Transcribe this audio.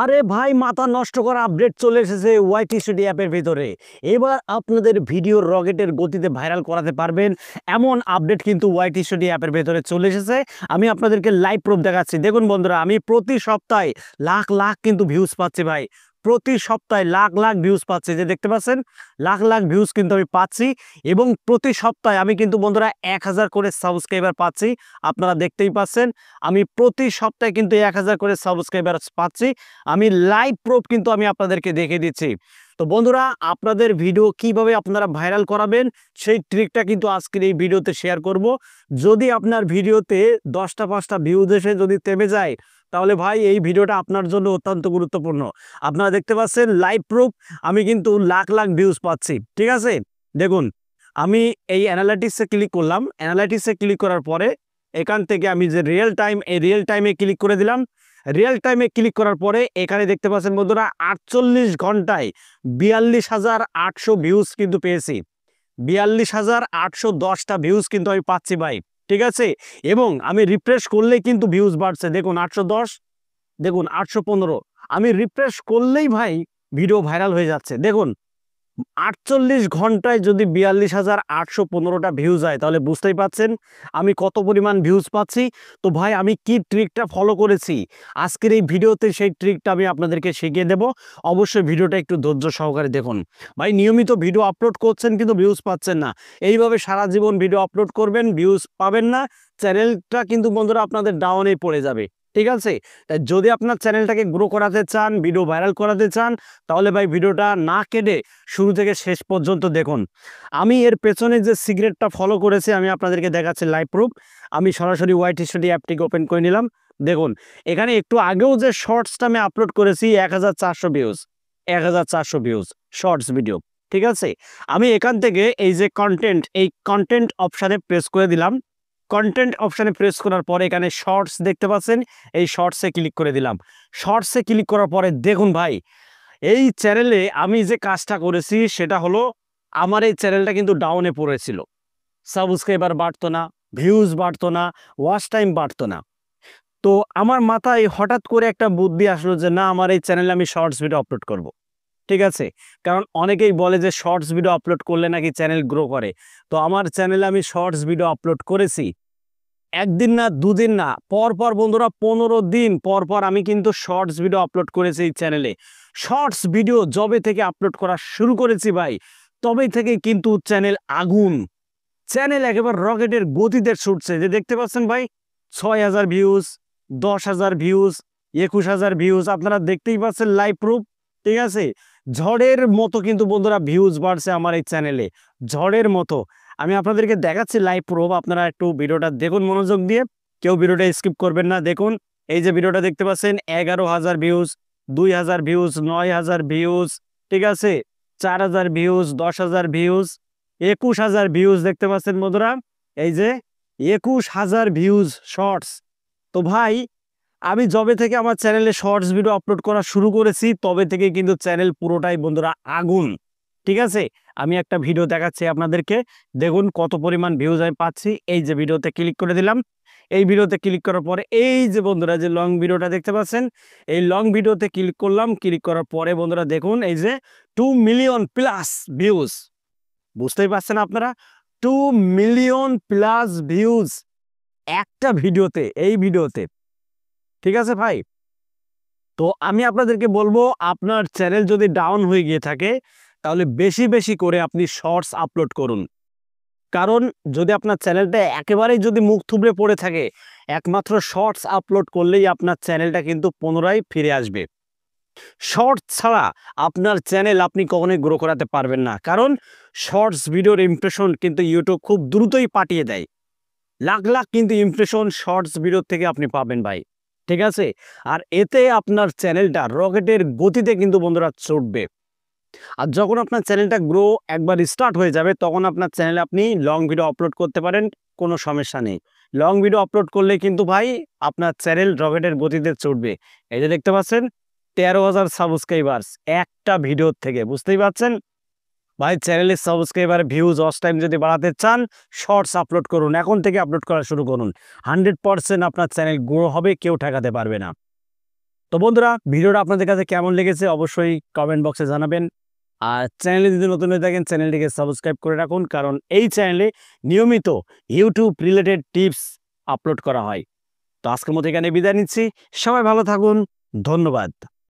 আরে ভাই, মাথা নষ্ট করা আপডেট চলে এসেছে ওয়াইটি স্টুডিও অ্যাপের ভিতরে। এবার আপনাদের ভিডিও রকেটের গতিতে ভাইরাল করাতে পারবেন এমন আপডেট কিন্তু ওয়াইটি স্টুডিও অ্যাপের ভিতরে চলে এসেছে। আমি আপনাদেরকে লাইভ প্রুফ দেখাচ্ছি। দেখুন বন্ধুরা, আমি প্রতি সপ্তাহে লাখ লাখ কিন্তু ভিউজ পাচ্ছি ভাই। প্রতি সপ্তাহে লাখ লাখ ভিউজ পাচ্ছি, যে দেখতে পাচ্ছেন লাখ লাখ ভিউজ কিন্তু আমি পাচ্ছি। এবং প্রতি সপ্তাহে আমি কিন্তু বন্ধুরা 1000 করে সাবস্ক্রাইবার পাচ্ছি। আপনারা দেখতেই পাচ্ছেন আমি প্রতি সপ্তাহে কিন্তু 1000 করে সাবস্ক্রাইবার পাচ্ছি। আমি লাইভ প্রুফ কিন্তু আমি আপনাদেরকে দেখে দিচ্ছি। তো বন্ধুরা, আপনাদের ভিডিও কিভাবে আপনারা ভাইরাল করাবেন সেই ট্রিকটা কিন্তু আজকের এই ভিডিওতে শেয়ার করব। যদি আপনার ভিডিওতে 10টা 5টা ভিউজ এসে যদি থেমে যায়, তাহলে ভাই এই ভিডিওটা আপনার জন্য অত্যন্ত গুরুত্বপূর্ণ। আপনারা দেখতে পাচ্ছেন লাইভ প্রুফ, আমি কিন্তু লাখ লাখ ভিউজ পাচ্ছি। ঠিক আছে, দেখুন আমি এই অ্যানালাইটিক্সে ক্লিক করলাম। অ্যানালাইটিক্সে ক্লিক করার পরে এখান থেকে আমি যে রিয়েল টাইম, এই রিয়েল টাইমে ক্লিক করে দিলাম। রিয়েল টাইমে ক্লিক করার পরে এখানে দেখতে পাচ্ছেন বন্ধুরা 48 ঘন্টায় 42,800 ভিউজ কিন্তু পেয়েছি। 42,810টা ভিউজ কিন্তু আমি পাচ্ছি ভাই। ঠিক আছে, এবং আমি রিফ্রেশ করলেই কিন্তু ভিউজ বাড়ছে। দেখুন 810, দেখুন 815। আমি রিফ্রেশ করলেই ভাই ভিডিও ভাইরাল হয়ে যাচ্ছে। দেখুন 48 ঘন্টায় যদি 42,815টা ভিউজ হয়, তাহলে বুঝতেই পাচ্ছেন আমি কত পরিমাণ ভিউজ পাচ্ছি। তো ভাই আমি কি ট্রিকটা ফলো করেছি আজকের এই ভিডিওতে, সেই ট্রিকটা আমি আপনাদেরকে শিখিয়ে দেব। অবশ্যই ভিডিওটা একটু ধৈর্য সহকারে দেখুন। ভাই নিয়মিত ভিডিও আপলোড করছেন কিন্তু ভিউজ পাচ্ছেন না, এইভাবে সারা জীবন ভিডিও আপলোড করবেন, ভিউজ পাবেন না, চ্যানেলটা কিন্তু বন্ধুরা আপনাদের ডাউনে পড়ে যাবে। ঠিক আছে, তাই যদি আপনার চ্যানেলটাকে গ্রো করাতে চান, ভিডিও ভাইরাল করাতে চান, তাহলে ভাই ভিডিওটা না কেটে শুরু থেকে শেষ পর্যন্ত দেখুন। আমি এর পেছনে যে সিক্রেটটা ফলো করেছি আমি আপনাদেরকে দেখাচ্ছি লাইভ প্রুফ। আমি সরাসরি ওয়াইটি স্টুডিও অ্যাপটিকে ওপেন করে নিলাম। দেখুন এখানে একটু আগেও যে শর্টসটা আমি আপলোড করেছি 1400 ভিউজ, 1400 ভিউজ শর্টস ভিডিও। ঠিক আছে, আমি এখান থেকে এই যে কন্টেন্ট, এই কন্টেন্ট অপশানে প্রেস করে দিলাম। কন্টেন্ট অপশানে প্রেস করার পরে এখানে শর্টস দেখতে পাচ্ছেন, এই শর্টসে ক্লিক করে দিলাম। শর্টসে ক্লিক করার পরে দেখুন ভাই, এই চ্যানেলে আমি যে কাজটা করেছি সেটা হলো, আমার এই চ্যানেলটা কিন্তু ডাউনে পড়েছিল, সাবস্ক্রাইবার বাড়তো না, ভিউজ বাড়তো না, ওয়াচ টাইম বাড়তো না। তো আমার মাথায় হঠাৎ করে একটা বুদ্ধি আসলো যে না, আমার এই চ্যানেলে আমি শর্টস ভিডিও আপলোড করব। ঠিক আছে, কারণ অনেকেই বলে যে শর্টস ভিডিও আপলোড করলে নাকি চ্যানেল গ্রো করে। তো আমার চ্যানেলে আমি শর্টস ভিডিও আপলোড করেছি। একদিন না, দুদিন না, পর পর বন্ধুরা 15 দিন পর পর আমি কিন্তু শর্টস ভিডিও আপলোড করেছি এই চ্যানেলে। শর্টস ভিডিও যবে থেকে আপলোড করা শুরু করেছি ভাই, তবে থেকে কিন্তু চ্যানেল আগুন, চ্যানেল একেবারে রকেটের গতিতে ছুটছে। যে দেখতে পাচ্ছেন ভাই 6,000 ভিউজ, 10,000 ভিউজ, 21,000 ভিউজ, আপনারা দেখতেই পাচ্ছেন লাইভ প্রুফ। ঠিক আছে, ঝড়ের মতো কিন্তু বন্ধুরা ভিউজ বাড়ছে আমার এই চ্যানেলে, ঝড়ের মতো। আমি আপনাদেরকে দেখাচ্ছি লাইভ প্রুফ, আপনারা একটু ভিডিওটা দেখুন মনোযোগ দিয়ে, কেউ ভিডিওটা স্কিপ করবেন না। দেখুন এই যে ভিডিওটা দেখতে পাচ্ছেন 11,000 ভিউজ, 2,000 ভিউজ, 9,000 ভিউজ, ঠিক আছে, 4,000 ভিউজ, 10,000 ভিউজ, 21,000 ভিউজ দেখতে পাচ্ছেন বন্ধুরা। এই যে 21,000 ভিউজ শর্টস। তো ভাই আমি যবে থেকে আমার চ্যানেলে শর্টস ভিডিও আপলোড করা শুরু করেছি, তবে থেকে কিন্তু চ্যানেল পুরোটাই বন্ধুরা আগুন। ঠিক আছে, আমি একটা ভিডিও দেখাচ্ছি আপনাদেরকে, দেখুন কত পরিমাণ ভিউজ আমি পাচ্ছি। এই যে ভিডিওতে ক্লিক করে দিলাম। এই ভিডিওতে ক্লিক করার পরে এই যে বন্ধুরা যে লং ভিডিওটা দেখতে পাচ্ছেন, এই লং ভিডিওতে ক্লিক করলাম। ক্লিক করার পরে বন্ধুরা দেখুন এই যে 2 মিলিয়ন প্লাস ভিউজ, বুঝতেই পারছেন আপনারা, 2 মিলিয়ন প্লাস ভিউজ একটা ভিডিওতে, এই ভিডিওতে। ঠিক আছে ভাই, তো আমি আপনাদেরকে বলবো আপনার চ্যানেল যদি ডাউন হয়ে গিয়ে থাকে, তাহলে বেশি বেশি করে আপনি শর্টস আপলোড করুন। কারণ যদি আপনার চ্যানেলটা একেবারেই যদি মুখ থুবড়ে পড়ে থাকে, একমাত্র শর্টস আপলোড করলেই আপনার চ্যানেলটা কিন্তু পুনরায় ফিরে আসবে। শর্টস ছাড়া আপনার চ্যানেল আপনি কখনোই গ্রো করাতে পারবেন না, কারণ শর্টস ভিডিওর ইমপ্রেশন কিন্তু ইউটিউব খুব দ্রুতই পাঠিয়ে দেয়। লাখ লাখ কিন্তু ইমপ্রেশন শর্টস ভিডিও থেকে আপনি পাবেন ভাই। ঠিক আছে, আর এতে আপনার চ্যানেলটা রকেটের গতিতে কিন্তু বন্ধুরা চড়বে। আর যখন আপনার চ্যানেলটা গ্রো একবার স্টার্ট হয়ে যাবে, তখন আপনার চ্যানেলে আপনি লং ভিডিও আপলোড করতে পারেন, কোনো সমস্যা নেই। লং ভিডিও আপলোড করলে কিন্তু ভাই আপনার চ্যানেল রকেটের গতিতে চড়বে। এই যে দেখতে পাচ্ছেন 13,000 সাবস্ক্রাইবার্স একটা ভিডিও থেকে, বুঝতেই পারছেন ভাই। চ্যানেলের সাবস্ক্রাইবার, ভিউজ, ওয়াচ টাইম যদি বাড়াতে চান, শর্টস আপলোড করুন, এখন থেকে আপলোড করা শুরু করুন। 100% আপনার চ্যানেল গ্রো হবে, কেউ ঠেকাতে পারবে না। তো বন্ধুরা, ভিডিওটা আপনাদের কাছে কেমন লেগেছে অবশ্যই কমেন্ট বক্সে জানাবেন। আর চ্যানেলে যদি নতুন হয়ে থাকেন চ্যানেলটিকে সাবস্ক্রাইব করে রাখুন, কারণ এই চ্যানেলে নিয়মিত ইউটিউব রিলেটেড টিপস আপলোড করা হয়। তো আজকের মতো এখানে বিদায় নিচ্ছি। সবাই ভালো থাকুন। ধন্যবাদ।